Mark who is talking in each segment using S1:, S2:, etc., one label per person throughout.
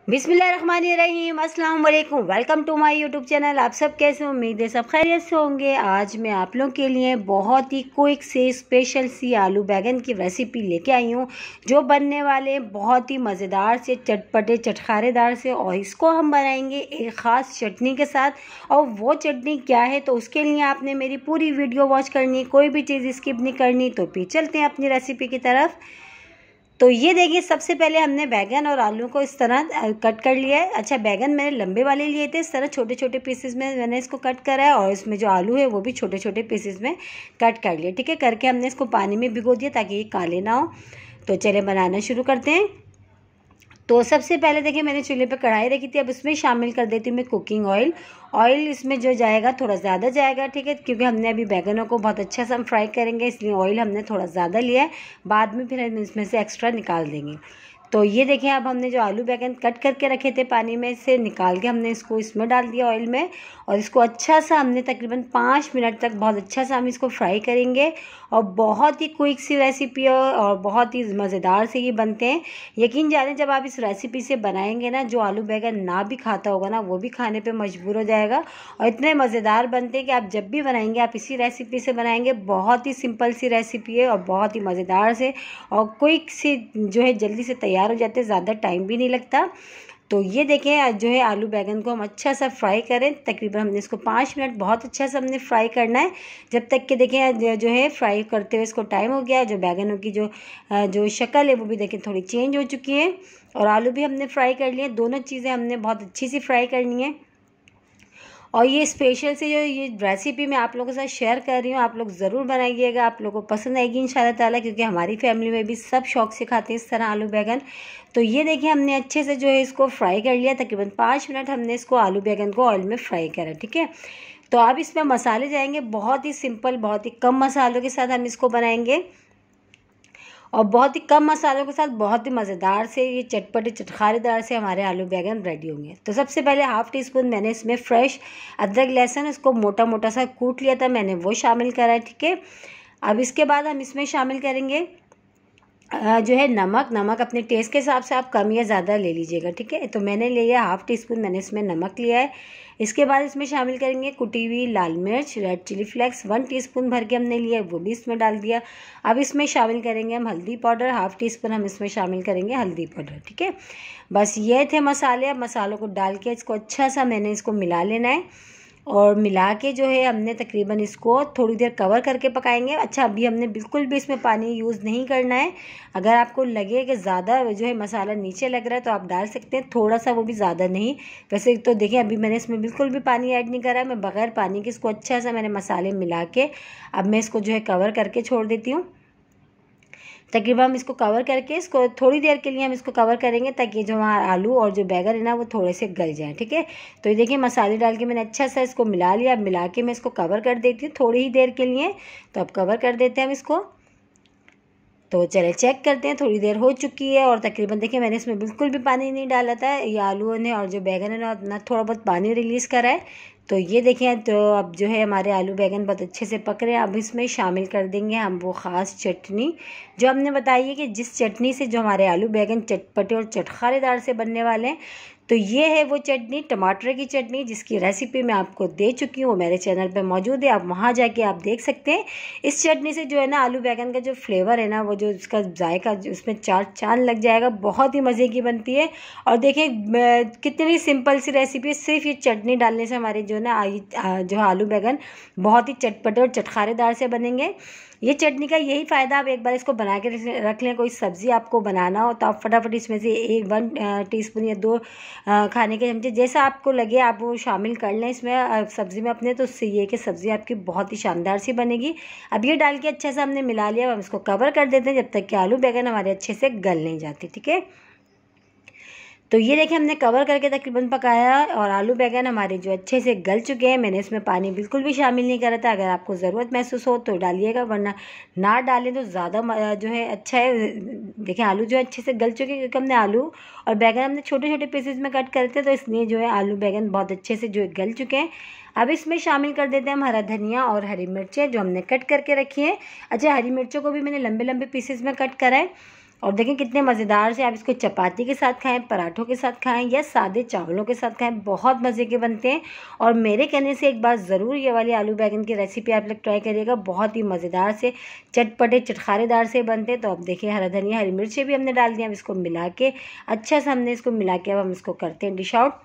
S1: बिस्मिल्लाहिर्रहमानिर्रहीम, अस्सलाम वालेकुम। Welcome to my YouTube channel. आप सब कैसे, उम्मीद है सब खैरियत से होंगे। आज मैं आप लोगों के लिए बहुत ही क्विक से स्पेशल सी आलू बैगन की रेसिपी लेके आई हूँ, जो बनने वाले बहुत ही मज़ेदार से, चटपटे चटखारेदार से। और इसको हम बनाएंगे एक ख़ास चटनी के साथ। और वो चटनी क्या है, तो उसके लिए आपने मेरी पूरी वीडियो वॉच करनी, कोई भी चीज़ स्किप नहीं करनी। तो फिर चलते हैं अपनी रेसिपी की तरफ। तो ये देखिए, सबसे पहले हमने बैगन और आलू को इस तरह कट कर लिया है। अच्छा, बैगन मैंने लंबे वाले लिए थे, इस तरह छोटे छोटे पीसेस में मैंने इसको कट करा है। और इसमें जो आलू है वो भी छोटे छोटे पीसेस में कट कर लिए। ठीक है, करके हमने इसको पानी में भिगो दिया ताकि ये काले ना हो। तो चलिए बनाना शुरू करते हैं। तो सबसे पहले देखिए, मैंने चूल्हे पे कढ़ाई रखी थी। अब इसमें शामिल कर देती हूँ मैं कुकिंग ऑयल। ऑयल इसमें जो जाएगा थोड़ा ज़्यादा जाएगा, ठीक है, क्योंकि हमने अभी बैगनों को बहुत अच्छा से हम फ्राई करेंगे, इसलिए ऑयल हमने थोड़ा ज़्यादा लिया है। बाद में फिर हम इसमें से एक्स्ट्रा निकाल देंगे। तो ये देखें, अब हमने जो आलू बैगन कट करके रखे थे पानी में से निकाल के हमने इसको इसमें डाल दिया ऑयल में। और इसको अच्छा सा हमने तकरीबन 5 मिनट तक बहुत अच्छा सा हम इसको फ्राई करेंगे। और बहुत ही क्विक सी रेसिपी है और बहुत ही मज़ेदार से ये बनते हैं। यकीन जाने, जब आप इस रेसिपी से बनाएंगे ना, जो आलू बैगन ना भी खाता होगा ना, वो भी खाने पे मजबूर हो जाएगा। और इतने मज़ेदार बनते हैं कि आप जब भी बनाएंगे आप इसी रेसिपी से बनाएंगे। बहुत ही सिंपल सी रेसिपी है और बहुत ही मज़ेदार से और क्विक सी जो है, जल्दी से तैयार हो जाते हैं, ज़्यादा टाइम भी नहीं लगता। तो ये देखें, जो है आलू बैगन को हम अच्छा सा फ्राई करें। तकरीबन हमने इसको 5 मिनट बहुत अच्छा सा हमने फ्राई करना है, जब तक कि देखें जो है फ्राई करते हुए इसको टाइम हो गया। जो बैगनों की जो शक्ल है वो भी देखें थोड़ी चेंज हो चुकी है। और आलू भी हमने फ्राई कर लिए। दोनों चीज़ें हमने बहुत अच्छी सी फ्राई करनी है। और ये स्पेशल से जो ये रेसिपी मैं आप लोगों के साथ शेयर कर रही हूँ, आप लोग ज़रूर बनाइएगा, आप लोगों को पसंद आएगी इंशाल्लाह ताला, क्योंकि हमारी फैमिली में भी सब शौक से खाते हैं इस तरह आलू बैगन। तो ये देखिए, हमने अच्छे से जो है इसको फ्राई कर लिया। तकरीबन 5 मिनट हमने इसको आलू बैगन को ऑयल में फ्राई करा। ठीक है, तो अब इसमें मसाले जाएंगे बहुत ही सिंपल, बहुत ही कम मसालों के साथ हम इसको बनाएंगे। और बहुत ही कम मसालों के साथ बहुत ही मज़ेदार से ये चटपटे चटखारेदार से हमारे आलू बैगन रेडी होंगे। तो सबसे पहले हाफ़ टी स्पून मैंने इसमें फ्रेश अदरक लहसुन इसको मोटा मोटा सा कूट लिया था मैंने, वो शामिल करा है। ठीक है, अब इसके बाद हम इसमें शामिल करेंगे जो है नमक अपने टेस्ट के हिसाब से आप कम या ज़्यादा ले लीजिएगा। ठीक है, तो मैंने लिया हाफ़ टी स्पून मैंने इसमें नमक लिया है। इसके बाद इसमें शामिल करेंगे कुटी हुई लाल मिर्च, रेड चिली फ्लेक्स 1 टीस्पून भर के हमने लिया है, वो भी इसमें डाल दिया। अब इसमें शामिल करेंगे हम हल्दी पाउडर, हाफ़ टी स्पून हम इसमें शामिल करेंगे हल्दी पाउडर। ठीक है, बस ये थे मसाले। अब मसालों को डाल के इसको अच्छा सा मैंने इसको मिला लेना है। और मिला के जो है हमने तकरीबन इसको थोड़ी देर कवर करके पकाएंगे। अच्छा, अभी हमने बिल्कुल भी इसमें पानी यूज़ नहीं करना है। अगर आपको लगे कि ज़्यादा जो है मसाला नीचे लग रहा है तो आप डाल सकते हैं थोड़ा सा, वो भी ज़्यादा नहीं। वैसे तो देखिए, अभी मैंने इसमें बिल्कुल भी पानी ऐड नहीं करा है, मैं बग़ैर पानी के इसको अच्छा सा मैंने मसाले मिला के अब मैं इसको जो है कवर करके छोड़ देती हूँ। तकरीबन हम इसको कवर करके इसको थोड़ी देर के लिए हम इसको कवर करेंगे, ताकि जो हमारा आलू और जो बैगन है ना वो थोड़े से गल जाएं। ठीक है, तो ये देखिए, मसाले डाल के मैंने अच्छा सा इसको मिला लिया। अब मिला के मैं इसको कवर कर देती हूँ थोड़ी ही देर के लिए। तो अब कवर कर देते हैं हम इसको। तो चले चेक करते हैं, थोड़ी देर हो चुकी है। और तकरीबन देखिए, मैंने इसमें बिल्कुल भी पानी नहीं डाला था। ये आलू ने और जो बैगन है ना थोड़ा बहुत पानी रिलीज़ करा है। तो ये देखें, तो अब जो है हमारे आलू बैगन बहुत अच्छे से पक रहे हैं। अब इसमें शामिल कर देंगे हम वो ख़ास चटनी जो हमने बताई है कि जिस चटनी से जो हमारे आलू बैगन चटपटे और चटखारेदार से बनने वाले हैं। तो ये है वो चटनी, टमाटर की चटनी, जिसकी रेसिपी मैं आपको दे चुकी हूँ, वो मेरे चैनल पे मौजूद है, आप वहाँ जाके आप देख सकते हैं। इस चटनी से जो है ना आलू बैगन का जो फ्लेवर है ना, वो जो उसका जायका उसमें चांद लग जाएगा। बहुत ही मज़े की बनती है। और देखें कितनी सिंपल सी रेसिपी है, सिर्फ ये चटनी डालने से हमारे जो ना जो आलू बैगन बहुत ही चटपटे और चटखारेदार से बनेंगे। ये चटनी का यही फ़ायदा, आप एक बार इसको बना के रख लें। कोई सब्ज़ी आपको बनाना हो तो आप फटाफट इसमें से 1 टीस्पून या 2 खाने के चमचे, जैसा आपको लगे आप वो शामिल कर लें इसमें सब्ज़ी में अपने। तो उससे ये कि सब्ज़ी आपकी बहुत ही शानदार सी बनेगी। अब ये डाल के अच्छे से हमने मिला लिया। अब हम इसको कवर कर देते हैं जब तक कि आलू बैगन हमारे अच्छे से गल नहीं जाते। ठीक है, तो ये देखिए, हमने कवर करके तकरीबन पकाया और आलू बैगन हमारे जो अच्छे से गल चुके हैं। मैंने इसमें पानी बिल्कुल भी शामिल नहीं करा था। अगर आपको ज़रूरत महसूस हो तो डालिएगा, वरना ना डालें तो ज़्यादा जो है अच्छा है। देखिए, आलू जो अच्छे से गल चुके हैं, क्योंकि हमने आलू और बैगन हमने छोटे छोटे पीसेज में कट करते हैं, तो इसलिए जो है आलू बैगन बहुत अच्छे से जो गल चुके हैं। अब इसमें शामिल कर देते हैं हम हरा धनिया और हरी मिर्चें जो हमने कट करके रखी हैं। अच्छा, हरी मिर्चों को भी मैंने लंबे लंबे पीसेज में कट करा है। और देखें कितने मज़ेदार से। आप इसको चपाती के साथ खाएं, पराठों के साथ खाएं या सादे चावलों के साथ खाएं, बहुत मज़े के बनते हैं। और मेरे कहने से एक बार ज़रूर ये वाली आलू बैंगन की रेसिपी आप लोग ट्राई करिएगा, बहुत ही मज़ेदार से चटपटे चटखारेदार से बनते हैं। तो अब देखिए हरा धनिया हरी मिर्चें भी हमने डाल दी। अब इसको मिला के अच्छा से हमने इसको मिला के अब हम इसको करते हैं डिश आउट।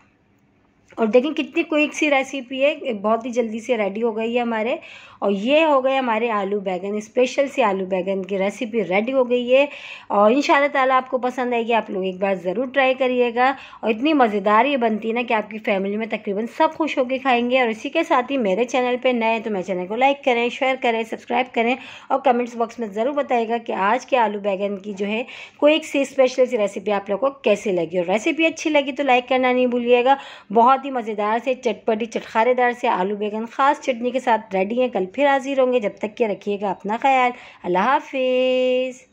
S1: और देखें कितनी क्विक सी रेसिपी है, बहुत ही जल्दी से रेडी हो गई है हमारे। और ये हो गए हमारे आलू बैगन, स्पेशल से आलू बैगन की रेसिपी रेडी हो गई है। और इंशाल्लाह ताला आपको पसंद आएगी, आप लोग एक बार ज़रूर ट्राई करिएगा। और इतनी मज़ेदार ये बनती है ना कि आपकी फैमिली में तकरीबन सब खुश होकर खाएंगे। और इसी के साथ ही मेरे चैनल पर नए तो मेरे चैनल को लाइक करें, शेयर करें, सब्सक्राइब करें और कमेंट्स बॉक्स में ज़रूर बताइएगा कि आज के आलू बैगन की जो है क्विक सी स्पेशल सी रेसिपी आप लोग को कैसी लगी। और रेसिपी अच्छी लगी तो लाइक करना नहीं भूलिएगा। बहुत ही मज़ेदार से चटपटी चटखारेदार से आलू बैगन ख़ास चटनी के साथ रेडी है। कल फिर हाजिर होंगे, जब तक के रखिएगा अपना ख्याल। अल्लाह हाफिज़।